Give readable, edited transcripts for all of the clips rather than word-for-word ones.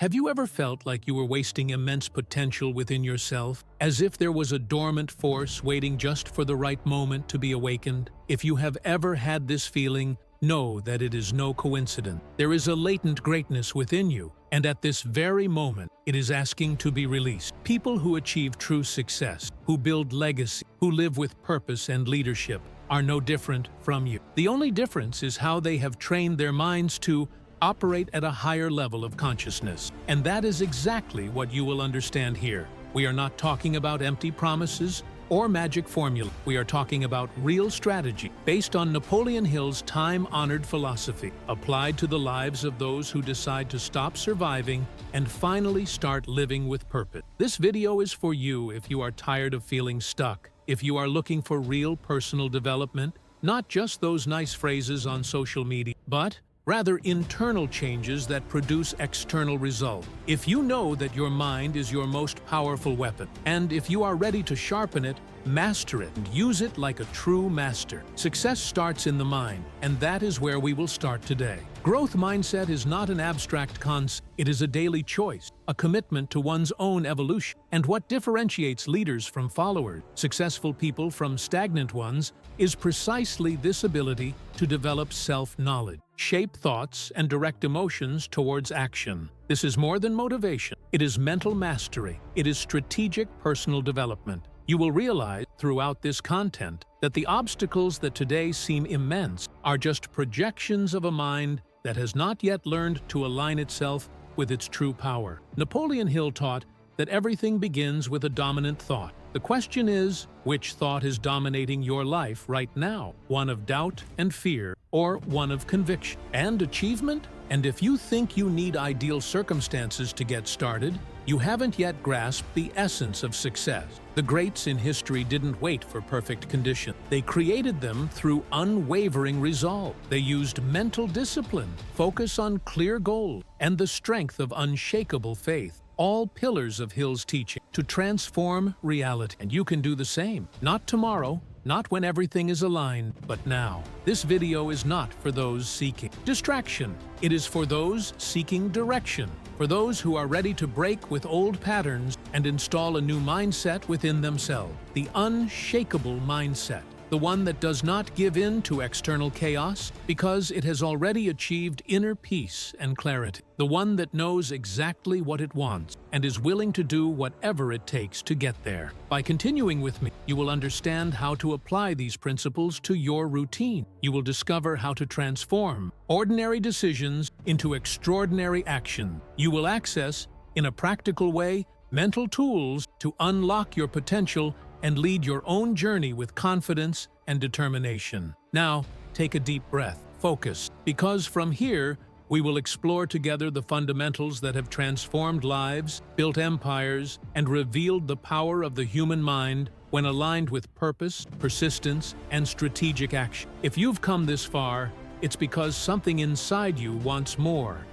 Have you ever felt like you were wasting immense potential within yourself, as if there was a dormant force waiting just for the right moment to be awakened? If you have ever had this feeling, know that it is no coincidence. There is a latent greatness within you, and at this very moment, it is asking to be released. People who achieve true success, who build legacy, who live with purpose and leadership, are no different from you. The only difference is how they have trained their minds to operate at a higher level of consciousness. And that is exactly what you will understand here. We are not talking about empty promises or magic formula. We are talking about real strategy based on Napoleon Hill's time-honored philosophy, applied to the lives of those who decide to stop surviving and finally start living with purpose. This video is for you if you are tired of feeling stuck, if you are looking for real personal development, not just those nice phrases on social media, but rather internal changes that produce external results. If you know that your mind is your most powerful weapon, and if you are ready to sharpen it, master it, and use it like a true master. Success starts in the mind, and that is where we will start today. Growth mindset is not an abstract concept. It is a daily choice, a commitment to one's own evolution. And what differentiates leaders from followers, successful people from stagnant ones, is precisely this ability to develop self-knowledge, shape thoughts, and direct emotions towards action. This is more than motivation. It is mental mastery. It is strategic personal development. You will realize throughout this content that the obstacles that today seem immense are just projections of a mind that has not yet learned to align itself with its true power. Napoleon Hill taught that everything begins with a dominant thought. The question is, which thought is dominating your life right now? One of doubt and fear, or one of conviction and achievement? And if you think you need ideal circumstances to get started, you haven't yet grasped the essence of success. The greats in history didn't wait for perfect conditions. They created them through unwavering resolve. They used mental discipline, focus on clear goals, and the strength of unshakable faith. All pillars of Hill's teaching to transform reality. And you can do the same. Not tomorrow, not when everything is aligned, but now. This video is not for those seeking distraction. It is for those seeking direction, for those who are ready to break with old patterns and install a new mindset within themselves. The unshakable mindset. The one that does not give in to external chaos because it has already achieved inner peace and clarity. The one that knows exactly what it wants and is willing to do whatever it takes to get there. By continuing with me, you will understand how to apply these principles to your routine. You will discover how to transform ordinary decisions into extraordinary action. You will access, in a practical way, mental tools to unlock your potential and lead your own journey with confidence and determination. Now, take a deep breath, focus, because from here, we will explore together the fundamentals that have transformed lives, built empires, and revealed the power of the human mind when aligned with purpose, persistence, and strategic action. If you've come this far, it's because something inside you wants more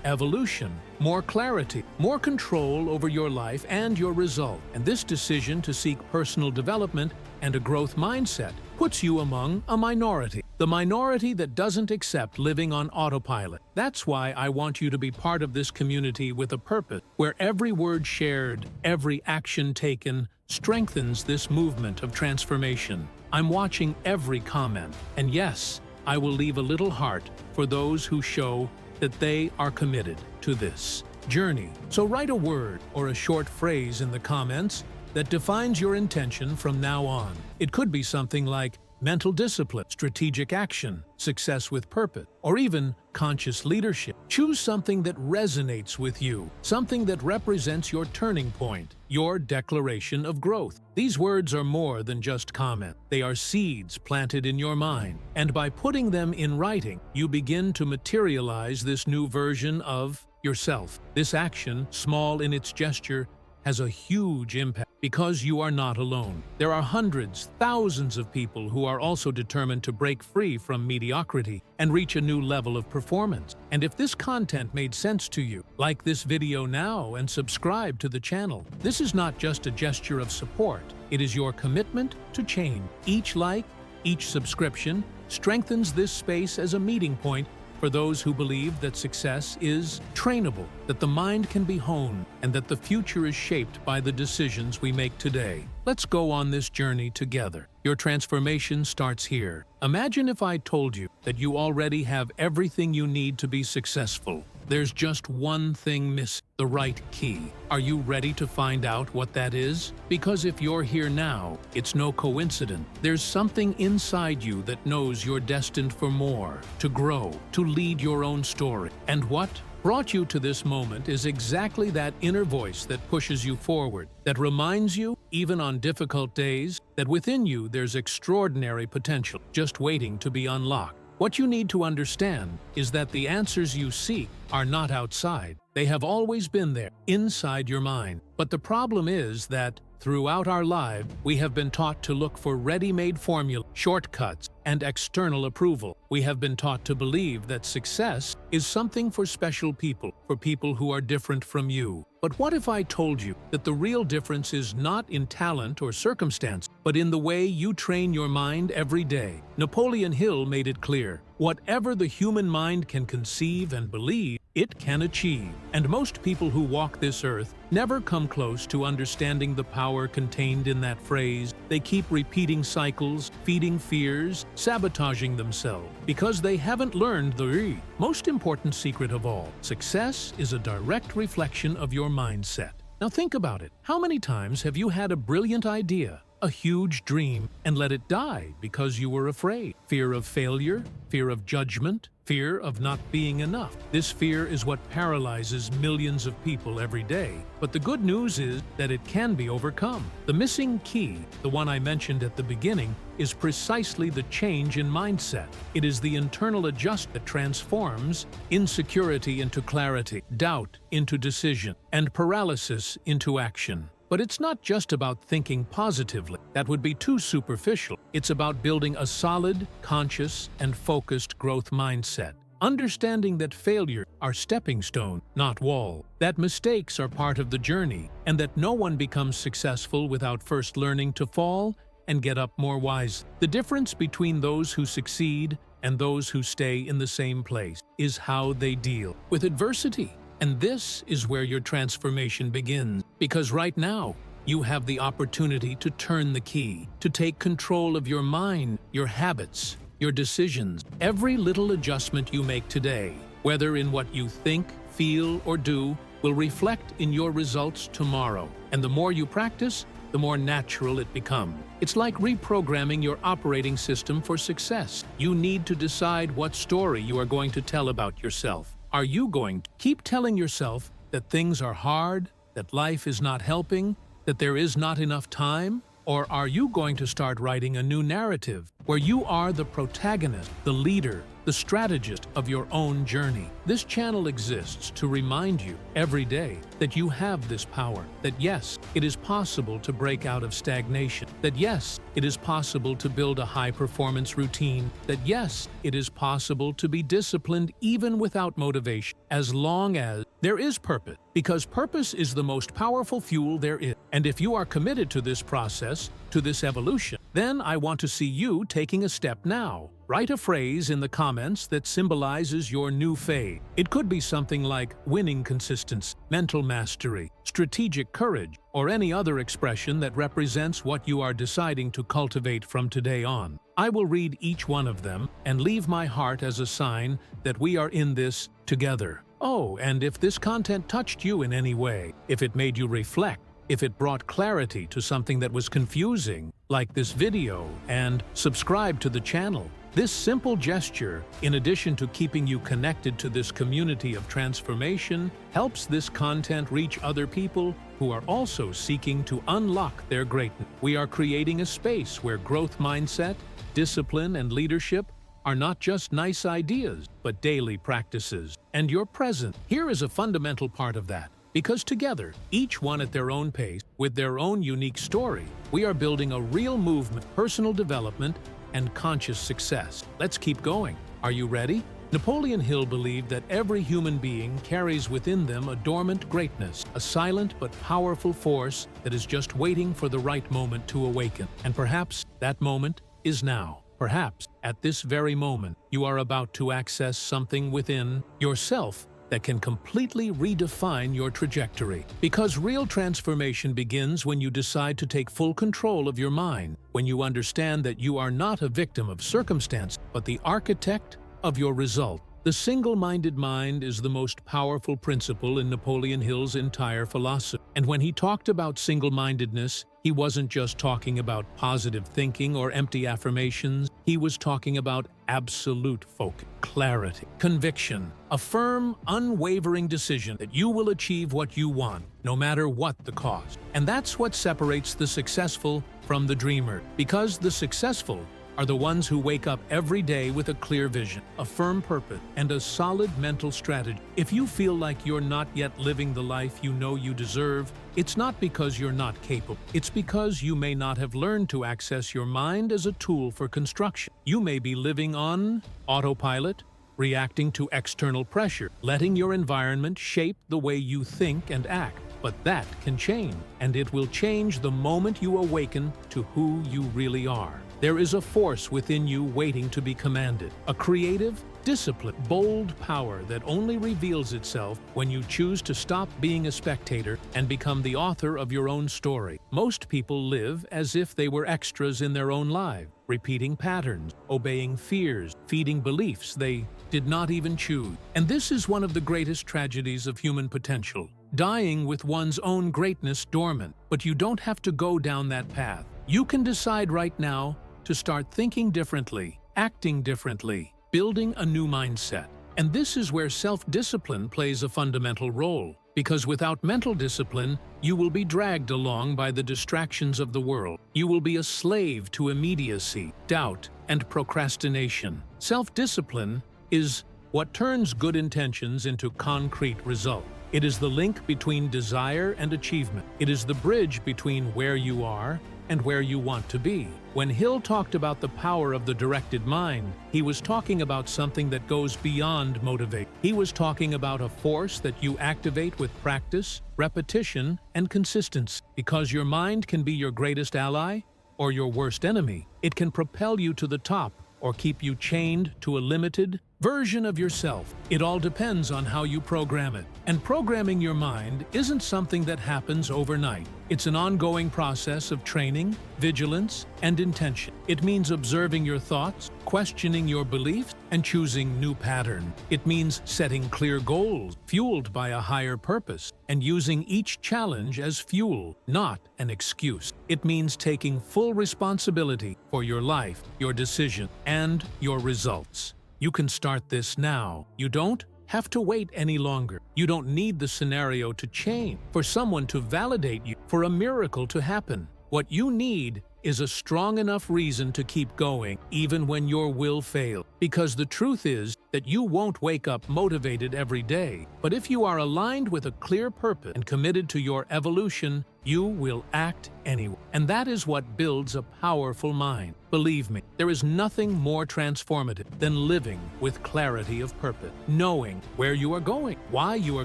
evolution, more clarity, more control over your life and your result. And this decision to seek personal development and a growth mindset puts you among a minority. The minority that doesn't accept living on autopilot. That's why I want you to be part of this community with a purpose, where every word shared, every action taken, strengthens this movement of transformation. I'm watching every comment, and yes, I will leave a little heart for those who show that they are committed to this journey. So write a word or a short phrase in the comments that defines your intention from now on. It could be something like mental discipline, strategic action, success with purpose, or even conscious leadership. Choose something that resonates with you, something that represents your turning point, your declaration of growth. These words are more than just comment. They are seeds planted in your mind. And by putting them in writing, you begin to materialize this new version of yourself. This action, small in its gesture, has a huge impact because you are not alone. There are hundreds, thousands of people who are also determined to break free from mediocrity and reach a new level of performance. And if this content made sense to you, like this video now and subscribe to the channel. This is not just a gesture of support. It is your commitment to change. Each like, each subscription strengthens this space as a meeting point for those who believe that success is trainable, that the mind can be honed, and that the future is shaped by the decisions we make today. Let's go on this journey together. Your transformation starts here. Imagine if I told you that you already have everything you need to be successful. There's just one thing missing, the right key. Are you ready to find out what that is? Because if you're here now, it's no coincidence. There's something inside you that knows you're destined for more, to grow, to lead your own story. And what brought you to this moment is exactly that inner voice that pushes you forward, that reminds you, even on difficult days, that within you there's extraordinary potential just waiting to be unlocked. What you need to understand is that the answers you seek are not outside. They have always been there, inside your mind. But the problem is that throughout our lives, we have been taught to look for ready-made formula, shortcuts, and external approval. We have been taught to believe that success is something for special people, for people who are different from you. But what if I told you that the real difference is not in talent or circumstance, but in the way you train your mind every day? Napoleon Hill made it clear, whatever the human mind can conceive and believe, it can achieve. And most people who walk this earth never come close to understanding the power contained in that phrase. They keep repeating cycles, feeding fears, sabotaging themselves, because they haven't learned the most important secret of all. Success is a direct reflection of your mindset. Now think about it. How many times have you had a brilliant idea, a huge dream, and let it die because you were afraid? Fear of failure, fear of judgment, fear of not being enough. This fear is what paralyzes millions of people every day. But the good news is that it can be overcome. The missing key, the one I mentioned at the beginning, is precisely the change in mindset. It is the internal adjustment that transforms insecurity into clarity, doubt into decision, and paralysis into action. But it's not just about thinking positively. That would be too superficial. It's about building a solid, conscious, and focused growth mindset. Understanding that failure are stepping stone, not wall. That mistakes are part of the journey, and that no one becomes successful without first learning to fall and get up more wise. The difference between those who succeed and those who stay in the same place is how they deal with adversity. And this is where your transformation begins, because right now, you have the opportunity to turn the key, to take control of your mind, your habits, your decisions. Every little adjustment you make today, whether in what you think, feel, or do, will reflect in your results tomorrow. And the more you practice, the more natural it becomes. It's like reprogramming your operating system for success. You need to decide what story you are going to tell about yourself. Are you going to keep telling yourself that things are hard, that life is not helping, that there is not enough time? Or are you going to start writing a new narrative where you are the protagonist, the leader, the strategist of your own journey? This channel exists to remind you every day that you have this power, that yes, it is possible to break out of stagnation, that yes, it is possible to build a high-performance routine, that yes, it is possible to be disciplined even without motivation, as long as there is purpose, because purpose is the most powerful fuel there is. And if you are committed to this process, to this evolution, then I want to see you taking a step now. Write a phrase in the comments that symbolizes your new phase. It could be something like winning consistency, mental mastery, strategic courage, or any other expression that represents what you are deciding to cultivate from today on. I will read each one of them and leave my heart as a sign that we are in this together. Oh, and if this content touched you in any way, if it made you reflect, if it brought clarity to something that was confusing, like this video, and subscribe to the channel. This simple gesture, in addition to keeping you connected to this community of transformation, helps this content reach other people who are also seeking to unlock their greatness. We are creating a space where growth mindset, discipline, and leadership are not just nice ideas, but daily practices. And you're present. Here is a fundamental part of that. Because together, each one at their own pace, with their own unique story, we are building a real movement, personal development, and conscious success. Let's keep going. Are you ready? Napoleon Hill believed that every human being carries within them a dormant greatness, a silent but powerful force that is just waiting for the right moment to awaken. And perhaps that moment is now. Perhaps, at this very moment, you are about to access something within yourself that can completely redefine your trajectory. Because real transformation begins when you decide to take full control of your mind, when you understand that you are not a victim of circumstance, but the architect of your result. The single-minded mind is the most powerful principle in Napoleon Hill's entire philosophy. And when he talked about single-mindedness, he wasn't just talking about positive thinking or empty affirmations. He was talking about absolute focus, clarity, conviction, a firm, unwavering decision that you will achieve what you want, no matter what the cost. And that's what separates the successful from the dreamer, because the successful are the ones who wake up every day with a clear vision, a firm purpose, and a solid mental strategy. If you feel like you're not yet living the life you know you deserve, it's not because you're not capable. It's because you may not have learned to access your mind as a tool for construction. You may be living on autopilot, reacting to external pressure, letting your environment shape the way you think and act. But that can change, and it will change the moment you awaken to who you really are. There is a force within you waiting to be commanded, a creative, disciplined, bold power that only reveals itself when you choose to stop being a spectator and become the author of your own story. Most people live as if they were extras in their own lives, repeating patterns, obeying fears, feeding beliefs they did not even choose. And this is one of the greatest tragedies of human potential, dying with one's own greatness dormant. But you don't have to go down that path. You can decide right now to start thinking differently, acting differently, building a new mindset. And this is where self-discipline plays a fundamental role, because without mental discipline, you will be dragged along by the distractions of the world. You will be a slave to immediacy, doubt, and procrastination. Self-discipline is what turns good intentions into concrete results. It is the link between desire and achievement. It is the bridge between where you are and where you want to be. When Hill talked about the power of the directed mind, he was talking about something that goes beyond motivation. He was talking about a force that you activate with practice, repetition, and consistency. Because your mind can be your greatest ally or your worst enemy. It can propel you to the top or keep you chained to a limited version of yourself. It all depends on how you program it. And programming your mind isn't something that happens overnight. It's an ongoing process of training, vigilance, and intention. It means observing your thoughts, questioning your beliefs, and choosing new patterns. It means setting clear goals, fueled by a higher purpose, and using each challenge as fuel, not an excuse. It means taking full responsibility for your life, your decision, and your results. You can start this now. You don't have to wait any longer. You don't need the scenario to change, for someone to validate you, for a miracle to happen. What you need is a strong enough reason to keep going, even when your will fails. Because the truth is that you won't wake up motivated every day. But if you are aligned with a clear purpose and committed to your evolution, you will act anyway. And that is what builds a powerful mind. Believe me, there is nothing more transformative than living with clarity of purpose, knowing where you are going, why you are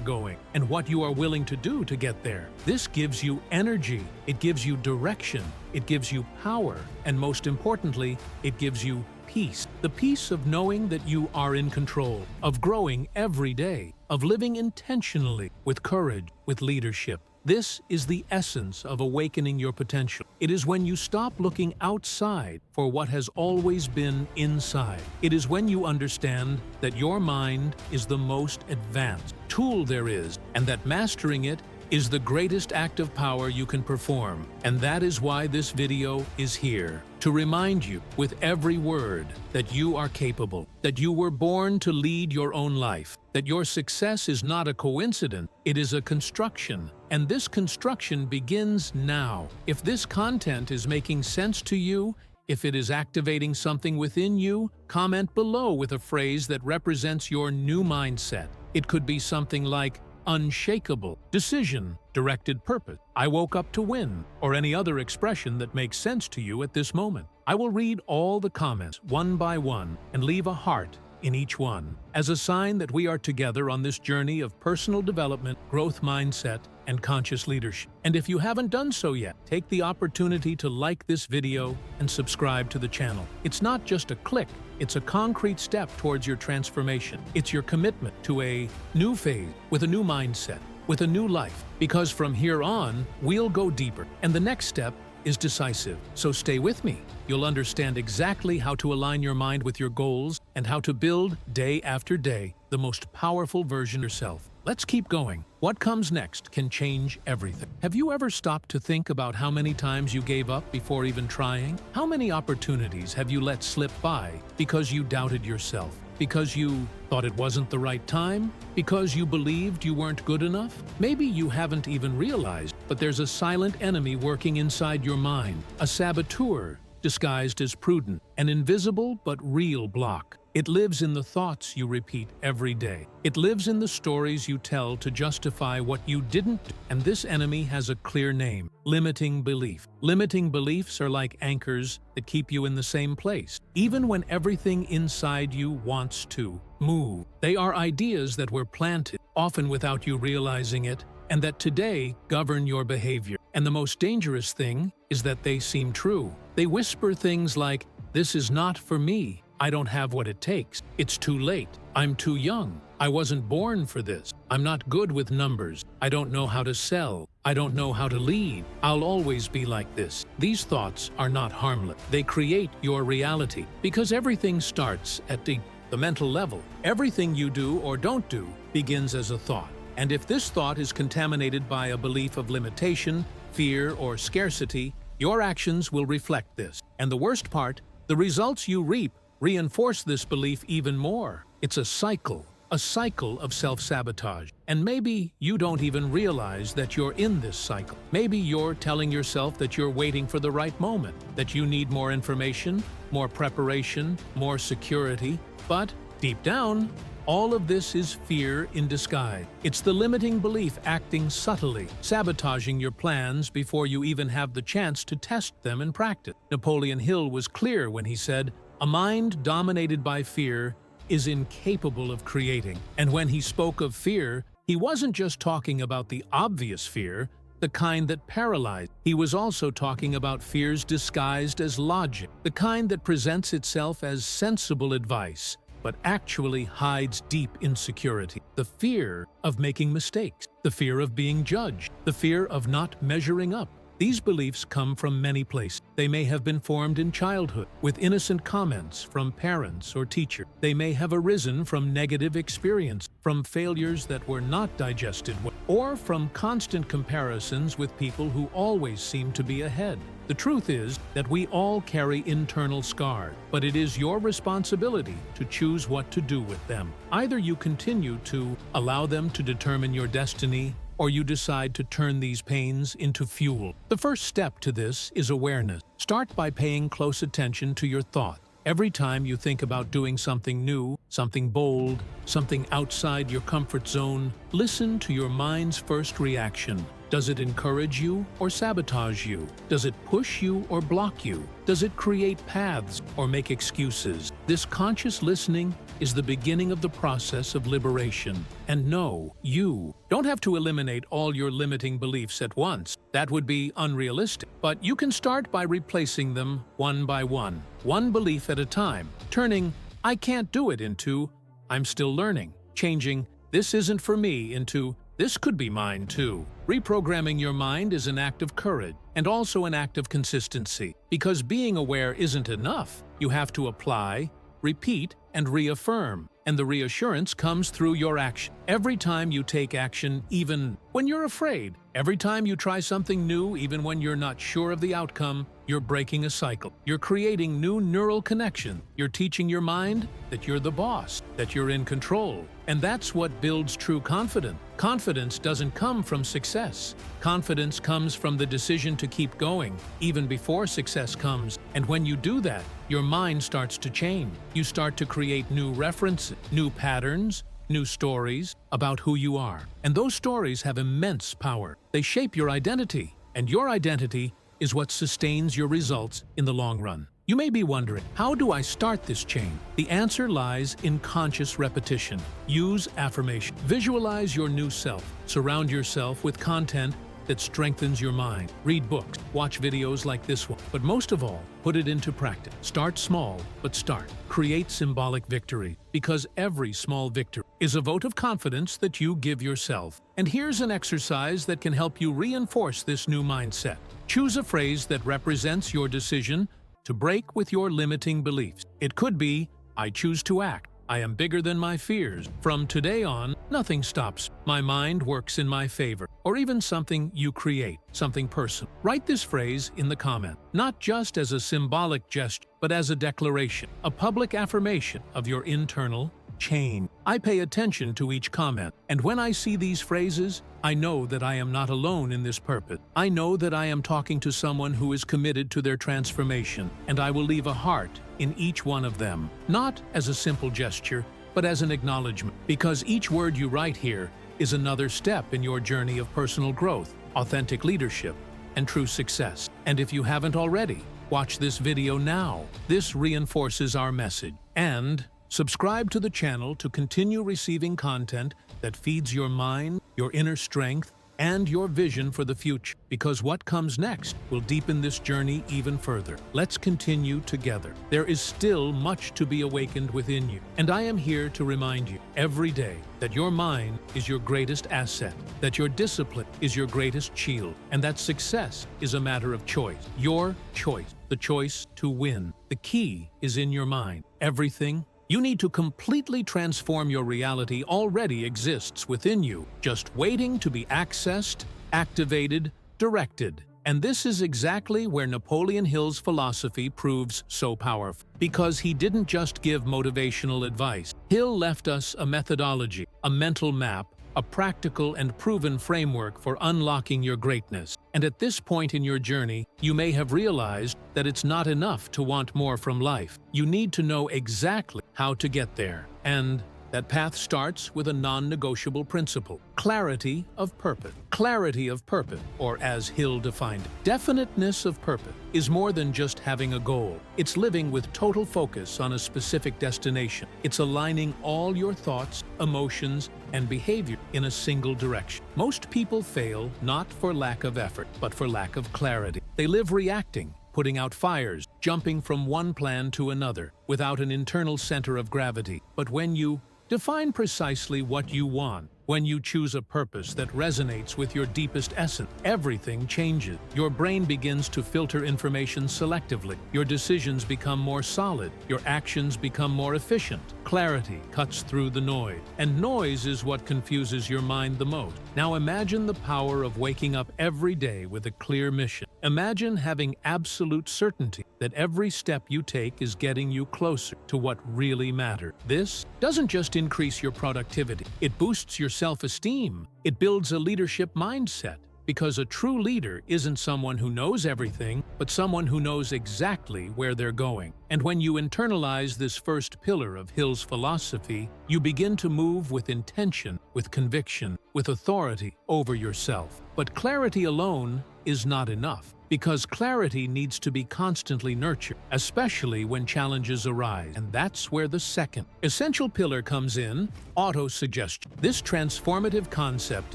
going, and what you are willing to do to get there. This gives you energy, it gives you direction, it gives you power, and most importantly, it gives you peace. The peace of knowing that you are in control, of growing every day, of living intentionally, with courage, with leadership. This is the essence of awakening your potential. It is when you stop looking outside for what has always been inside. It is when you understand that your mind is the most advanced tool there is, and that mastering it is the greatest act of power you can perform. And that is why this video is here, to remind you with every word that you are capable, that you were born to lead your own life, that your success is not a coincidence, it is a construction. And this construction begins now. If this content is making sense to you, if it is activating something within you, comment below with a phrase that represents your new mindset. It could be something like unshakable, decision, directed purpose, I woke up to win, or any other expression that makes sense to you at this moment. I will read all the comments one by one and leave a heart in each one, as a sign that we are together on this journey of personal development, growth mindset, and conscious leadership. And if you haven't done so yet, take the opportunity to like this video and subscribe to the channel. It's not just a click, it's a concrete step towards your transformation. It's your commitment to a new phase, with a new mindset, with a new life. Because from here on, we'll go deeper. And the next step is decisive. So stay with me. You'll understand exactly how to align your mind with your goals and how to build, day after day, the most powerful version of yourself. Let's keep going. What comes next can change everything. Have you ever stopped to think about how many times you gave up before even trying? How many opportunities have you let slip by because you doubted yourself? Because you thought it wasn't the right time? Because you believed you weren't good enough? Maybe you haven't even realized, but there's a silent enemy working inside your mind, a saboteur disguised as prudent, an invisible but real block. It lives in the thoughts you repeat every day. It lives in the stories you tell to justify what you didn't do. And this enemy has a clear name: limiting belief. Limiting beliefs are like anchors that keep you in the same place, even when everything inside you wants to move. They are ideas that were planted, often without you realizing it, and that today govern your behavior. And the most dangerous thing is that they seem true. They whisper things like, "This is not for me. I don't have what it takes. It's too late. I'm too young. I wasn't born for this. I'm not good with numbers. I don't know how to sell. I don't know how to lead. I'll always be like this." These thoughts are not harmless. They create your reality, because everything starts at the mental level. Everything you do or don't do begins as a thought. And if this thought is contaminated by a belief of limitation, fear, or scarcity, your actions will reflect this. And the worst part, the results you reap reinforce this belief even more. It's a cycle of self-sabotage. And maybe you don't even realize that you're in this cycle. Maybe you're telling yourself that you're waiting for the right moment, that you need more information, more preparation, more security. But deep down, all of this is fear in disguise. It's the limiting belief acting subtly, sabotaging your plans before you even have the chance to test them in practice. Napoleon Hill was clear when he said, "A mind dominated by fear is incapable of creating." And when he spoke of fear, he wasn't just talking about the obvious fear, the kind that paralyzed. He was also talking about fears disguised as logic, the kind that presents itself as sensible advice, but actually hides deep insecurity. The fear of making mistakes, the fear of being judged, the fear of not measuring up. These beliefs come from many places. They may have been formed in childhood, with innocent comments from parents or teachers. They may have arisen from negative experience, from failures that were not digested well, or from constant comparisons with people who always seem to be ahead. The truth is that we all carry internal scars, but it is your responsibility to choose what to do with them. Either you continue to allow them to determine your destiny, or you decide to turn these pains into fuel. The first step to this is awareness. Start by paying close attention to your thoughts. Every time you think about doing something new, something bold, something outside your comfort zone, listen to your mind's first reaction. Does it encourage you or sabotage you? Does it push you or block you? Does it create paths or make excuses? This conscious listening is the beginning of the process of liberation. And no, you don't have to eliminate all your limiting beliefs at once. That would be unrealistic. But you can start by replacing them one by one belief at a time, turning "I can't do it" into "I'm still learning," changing "this isn't for me" into "this could be mine too." Reprogramming your mind is an act of courage and also an act of consistency, because being aware isn't enough. You have to apply, repeat, and reaffirm. And the reassurance comes through your action. Every time you take action, even when you're afraid, every time you try something new, even when you're not sure of the outcome, you're breaking a cycle. You're creating new neural connections. You're teaching your mind that you're the boss, that you're in control. And that's what builds true confidence. Confidence doesn't come from success. Confidence comes from the decision to keep going, even before success comes. And when you do that, your mind starts to change. You start to create new references, new patterns, new stories about who you are. And those stories have immense power. They shape your identity, and your identity is what sustains your results in the long run. You may be wondering, how do I start this chain? The answer lies in conscious repetition. Use affirmation. Visualize your new self. Surround yourself with content that strengthens your mind. Read books, watch videos like this one, but most of all, put it into practice. Start small, but start. Create symbolic victory, because every small victory is a vote of confidence that you give yourself. And here's an exercise that can help you reinforce this new mindset. Choose a phrase that represents your decision to break with your limiting beliefs. It could be, I choose to act. I am bigger than my fears. From today on, nothing stops. My mind works in my favor. Or even something you create, something personal. Write this phrase in the comment, not just as a symbolic gesture, but as a declaration, a public affirmation of your internal chain. I pay attention to each comment, and when I see these phrases, I know that I am not alone in this purpose. I know that I am talking to someone who is committed to their transformation, and I will leave a heart in each one of them, not as a simple gesture, but as an acknowledgement, because each word you write here is another step in your journey of personal growth, authentic leadership, and true success. And if you haven't already, watch this video now. This reinforces our message. And subscribe to the channel to continue receiving content that feeds your mind, your inner strength, and your vision for the future, because what comes next will deepen this journey even further. Let's continue together. There is still much to be awakened within you, and I am here to remind you every day that your mind is your greatest asset, that your discipline is your greatest shield, and that success is a matter of choice. Your choice, the choice to win. The key is in your mind. Everything you need to completely transform your reality already exists within you, just waiting to be accessed, activated, directed. And this is exactly where Napoleon Hill's philosophy proves so powerful. Because he didn't just give motivational advice. Hill left us a methodology, a mental map, a practical and proven framework for unlocking your greatness. And at this point in your journey, you may have realized that it's not enough to want more from life. You need to know exactly how to get there. And that path starts with a non-negotiable principle: clarity of purpose. Clarity of purpose, or as Hill defined it, definiteness of purpose, is more than just having a goal. It's living with total focus on a specific destination. It's aligning all your thoughts, emotions, and behavior in a single direction. Most people fail not for lack of effort, but for lack of clarity. They live reacting, putting out fires, jumping from one plan to another, without an internal center of gravity. But when you define precisely what you want, when you choose a purpose that resonates with your deepest essence, everything changes. Your brain begins to filter information selectively. Your decisions become more solid. Your actions become more efficient. Clarity cuts through the noise. And noise is what confuses your mind the most. Now imagine the power of waking up every day with a clear mission. Imagine having absolute certainty that every step you take is getting you closer to what really matters. This doesn't just increase your productivity. It boosts your self-esteem. It builds a leadership mindset, because a true leader isn't someone who knows everything, but someone who knows exactly where they're going. And when you internalize this first pillar of Hill's philosophy, you begin to move with intention, with conviction, with authority over yourself. But clarity alone is not enough, because clarity needs to be constantly nurtured, especially when challenges arise. And that's where the second essential pillar comes in: auto-suggestion. This transformative concept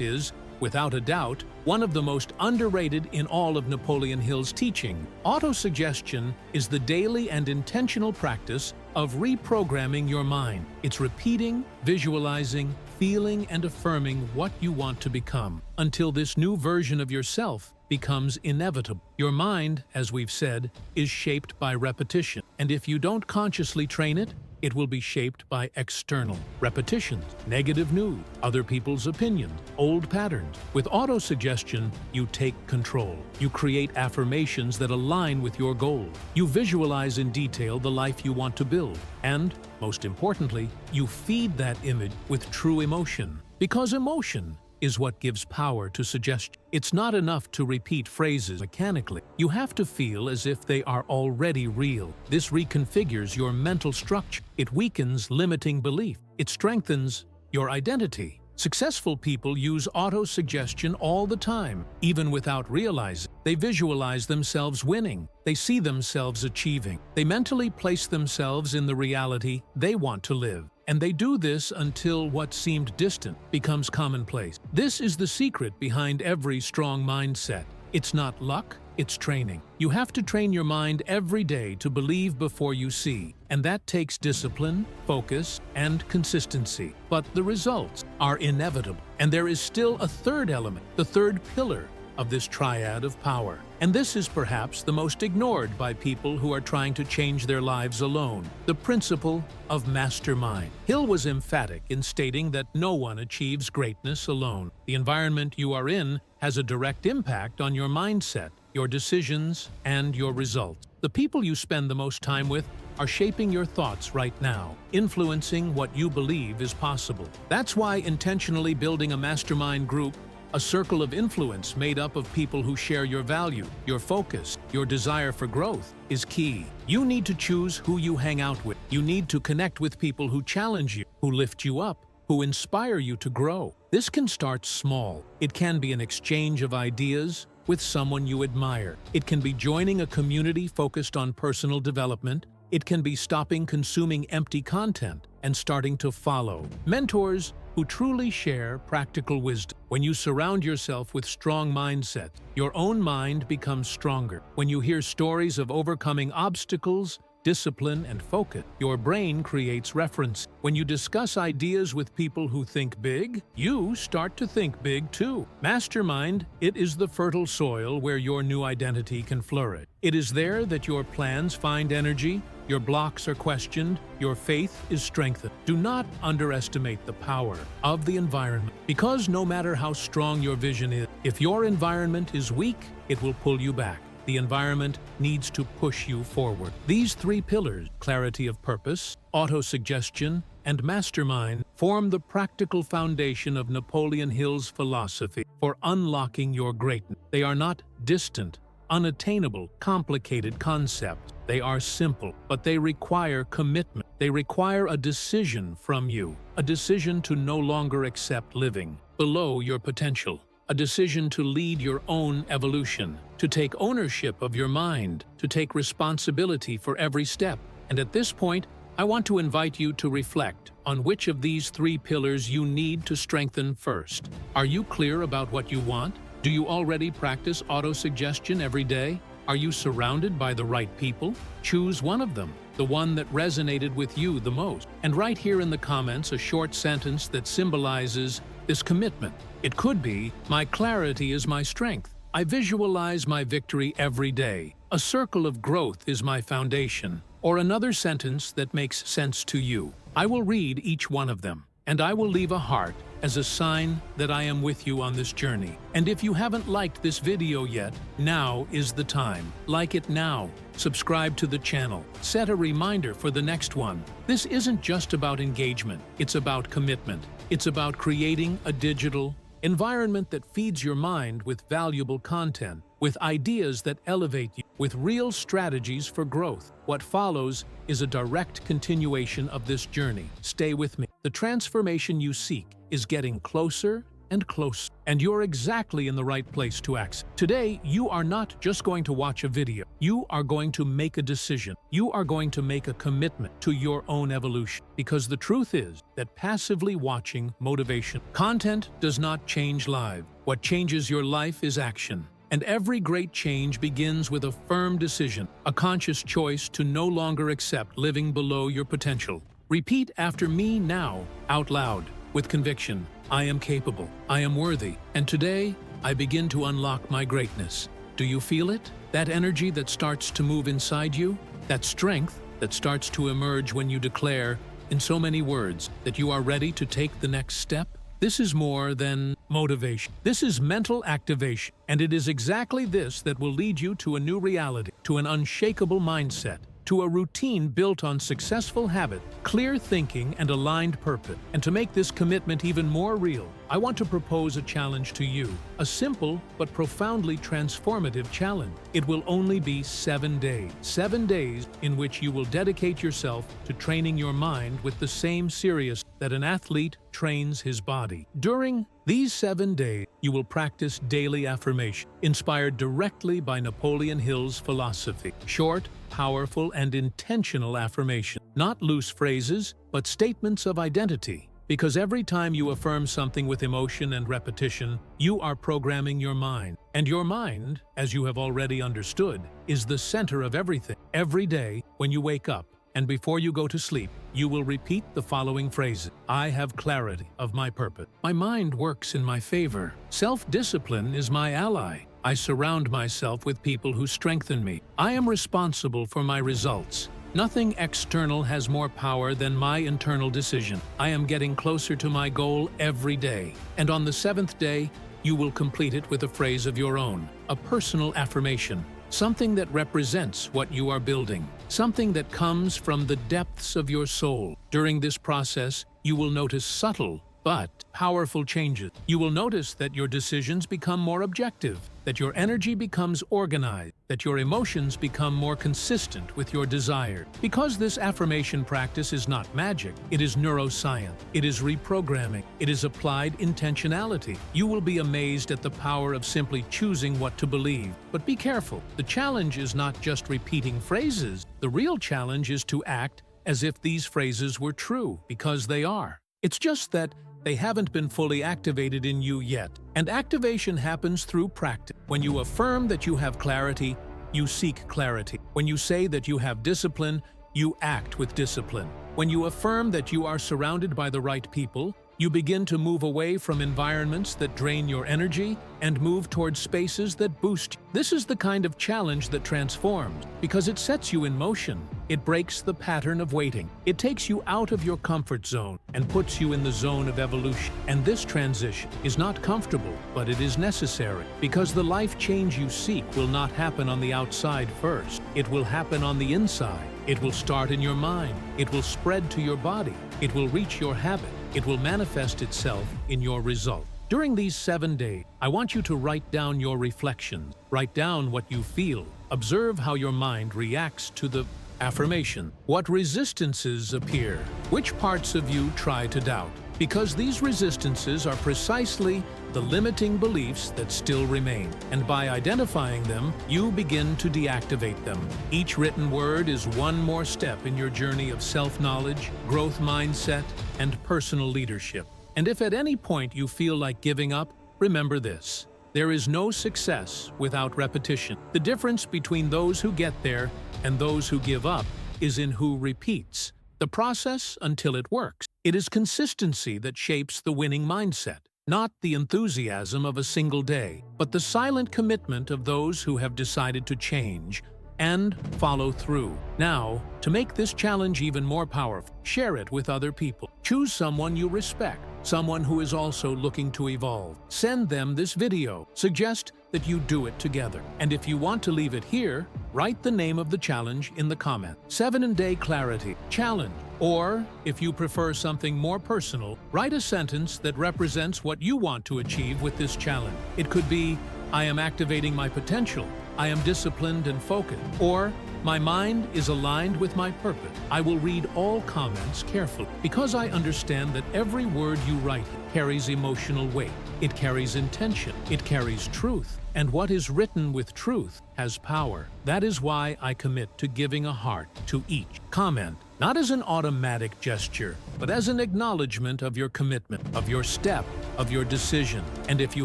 is, without a doubt, one of the most underrated in all of Napoleon Hill's teaching. Auto-suggestion is the daily and intentional practice of reprogramming your mind. It's repeating, visualizing, feeling, and affirming what you want to become, until this new version of yourself becomes inevitable. Your mind, as we've said, is shaped by repetition, and if you don't consciously train it, it will be shaped by external repetitions, negative news, other people's opinions, old patterns. With auto-suggestion, you take control. You create affirmations that align with your goals. You visualize in detail the life you want to build. And, most importantly, you feed that image with true emotion. Because emotion is what gives power to suggestion. It's not enough to repeat phrases mechanically. You have to feel as if they are already real. This reconfigures your mental structure. It weakens limiting belief. It strengthens your identity. Successful people use auto-suggestion all the time, even without realizing. They visualize themselves winning. They see themselves achieving. They mentally place themselves in the reality they want to live. And they do this until what seemed distant becomes commonplace. This is the secret behind every strong mindset. It's not luck, it's training. You have to train your mind every day to believe before you see, and that takes discipline, focus, and consistency. But the results are inevitable. And there is still a third element, the third pillar of this triad of power. And this is perhaps the most ignored by people who are trying to change their lives alone, the principle of mastermind. Hill was emphatic in stating that no one achieves greatness alone. The environment you are in has a direct impact on your mindset, your decisions, and your results. The people you spend the most time with are shaping your thoughts right now, influencing what you believe is possible. That's why intentionally building a mastermind group, a circle of influence made up of people who share your value, your focus, your desire for growth, is key. You need to choose who you hang out with. You need to connect with people who challenge you, who lift you up, who inspire you to grow. This can start small. It can be an exchange of ideas with someone you admire. It can be joining a community focused on personal development. It can be stopping consuming empty content and starting to follow mentors who truly share practical wisdom. When you surround yourself with strong mindsets, your own mind becomes stronger. When you hear stories of overcoming obstacles, discipline, and focus, your brain creates reference. When you discuss ideas with people who think big, you start to think big too. Mastermind, it is the fertile soil where your new identity can flourish. It is there that your plans find energy, your blocks are questioned, your faith is strengthened. Do not underestimate the power of the environment, because no matter how strong your vision is, if your environment is weak, it will pull you back. The environment needs to push you forward. These three pillars, clarity of purpose, autosuggestion, and mastermind, form the practical foundation of Napoleon Hill's philosophy for unlocking your greatness. They are not distant, unattainable, complicated concepts. They are simple, but they require commitment. They require a decision from you, a decision to no longer accept living below your potential, a decision to lead your own evolution, to take ownership of your mind, to take responsibility for every step. And at this point, I want to invite you to reflect on which of these three pillars you need to strengthen first. Are you clear about what you want? Do you already practice autosuggestion every day? Are you surrounded by the right people? Choose one of them, the one that resonated with you the most. And write here in the comments a short sentence that symbolizes this commitment. It could be, my clarity is my strength. I visualize my victory every day. A circle of growth is my foundation. Or another sentence that makes sense to you. I will read each one of them, and I will leave a heart as a sign that I am with you on this journey. And if you haven't liked this video yet, now is the time. Like it now. Subscribe to the channel. Set a reminder for the next one. This isn't just about engagement. It's about commitment. It's about creating a digital environment that feeds your mind with valuable content, with ideas that elevate you, with real strategies for growth. What follows is a direct continuation of this journey. Stay with me. The transformation you seek is getting closer and closer, and you're exactly in the right place to act. Today, you are not just going to watch a video. You are going to make a decision. You are going to make a commitment to your own evolution. Because the truth is that passively watching motivation content does not change lives. What changes your life is action. And every great change begins with a firm decision, a conscious choice to no longer accept living below your potential. Repeat after me now, out loud, with conviction. I am capable, I am worthy, and today I begin to unlock my greatness. Do you feel it? That energy that starts to move inside you? That strength that starts to emerge when you declare, in so many words, that you are ready to take the next step? This is more than motivation. This is mental activation, and it is exactly this that will lead you to a new reality, to an unshakable mindset, to a routine built on successful habit, clear thinking, and aligned purpose. And to make this commitment even more real, I want to propose a challenge to you, a simple but profoundly transformative challenge. It will only be 7 days. 7 days in which you will dedicate yourself to training your mind with the same seriousness that an athlete trains his body. During these 7 days, you will practice daily affirmation, inspired directly by Napoleon Hill's philosophy. Short, powerful, and intentional affirmation. Not loose phrases, but statements of identity. Because every time you affirm something with emotion and repetition, you are programming your mind. And your mind, as you have already understood, is the center of everything. Every day, when you wake up, and before you go to sleep, you will repeat the following phrases. I have clarity of my purpose. My mind works in my favor. Self-discipline is my ally. I surround myself with people who strengthen me. I am responsible for my results. Nothing external has more power than my internal decision. I am getting closer to my goal every day. And on the 7th day, you will complete it with a phrase of your own, a personal affirmation. Something that represents what you are building. Something that comes from the depths of your soul. During this process, you will notice subtle but powerful changes. You will notice that your decisions become more objective, that your energy becomes organized, that your emotions become more consistent with your desire. Because this affirmation practice is not magic, it is neuroscience, it is reprogramming, it is applied intentionality. You will be amazed at the power of simply choosing what to believe. But be careful, the challenge is not just repeating phrases. The real challenge is to act as if these phrases were true, because they are. It's just that they haven't been fully activated in you yet. And activation happens through practice. When you affirm that you have clarity, you seek clarity. When you say that you have discipline, you act with discipline. When you affirm that you are surrounded by the right people, you begin to move away from environments that drain your energy and move towards spaces that boost you. This is the kind of challenge that transforms, because it sets you in motion. It breaks the pattern of waiting. It takes you out of your comfort zone and puts you in the zone of evolution. And this transition is not comfortable, but it is necessary, because the life change you seek will not happen on the outside first. It will happen on the inside. It will start in your mind. It will spread to your body. It will reach your habit. It will manifest itself in your result. During these 7 days, I want you to write down your reflections. Write down what you feel. Observe how your mind reacts to the affirmation. What resistances appear? Which parts of you try to doubt? Because these resistances are precisely the limiting beliefs that still remain. And by identifying them, you begin to deactivate them. Each written word is one more step in your journey of self-knowledge, growth mindset, and personal leadership. And if at any point you feel like giving up, remember this. There is no success without repetition. The difference between those who get there and those who give up is in who repeats the process until it works. It is consistency that shapes the winning mindset, not the enthusiasm of a single day, but the silent commitment of those who have decided to change and follow through. Now, to make this challenge even more powerful, share it with other people. Choose someone you respect, someone who is also looking to evolve. Send them this video. Suggest that you do it together. And if you want to leave it here, write the name of the challenge in the comment. 7-day clarity challenge. Or, if you prefer something more personal, write a sentence that represents what you want to achieve with this challenge. It could be, I am activating my potential. I am disciplined and focused. Or, my mind is aligned with my purpose. I will read all comments carefully, because I understand that every word you write carries emotional weight. It carries intention. It carries truth. And what is written with truth has power. That is why I commit to giving a heart to each comment, not as an automatic gesture, but as an acknowledgement of your commitment, of your step, of your decision. And if you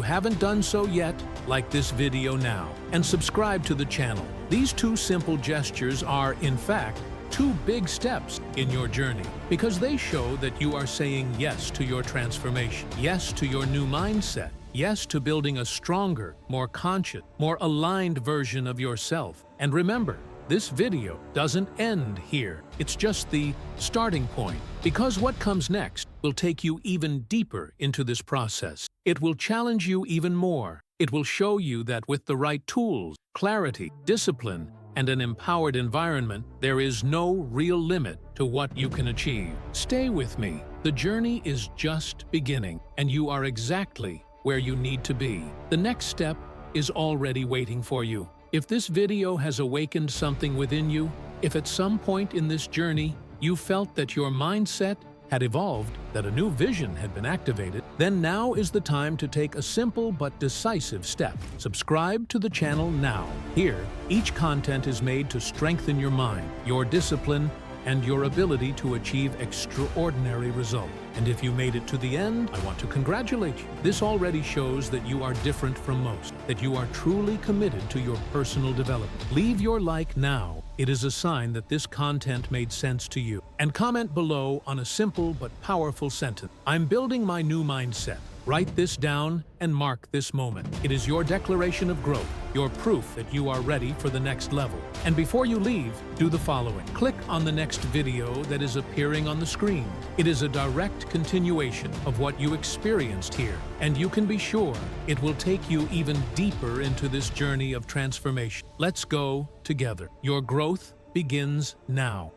haven't done so yet, like this video now and subscribe to the channel. These 2 simple gestures are, in fact, 2 big steps in your journey, because they show that you are saying yes to your transformation, yes to your new mindset, yes to building a stronger, more conscious, more aligned version of yourself. And remember, this video doesn't end here. It's just the starting point, because what comes next will take you even deeper into this process. It will challenge you even more. It will show you that with the right tools, clarity, discipline, and an empowered environment, there is no real limit to what you can achieve. Stay with me. The journey is just beginning, and you are exactly where you need to be. The next step is already waiting for you. If this video has awakened something within you, if at some point in this journey you felt that your mindset had evolved, that a new vision had been activated, then now is the time to take a simple but decisive step. Subscribe to the channel now. Here, each content is made to strengthen your mind, your discipline, and your ability to achieve extraordinary results. And if you made it to the end, I want to congratulate you. This already shows that you are different from most, that you are truly committed to your personal development. Leave your like now. It is a sign that this content made sense to you. And comment below on a simple but powerful sentence. I'm building my new mindset. Write this down and mark this moment. It is your declaration of growth, your proof that you are ready for the next level. And before you leave, do the following. Click on the next video that is appearing on the screen. It is a direct continuation of what you experienced here, and you can be sure it will take you even deeper into this journey of transformation. Let's go together. Your growth begins now.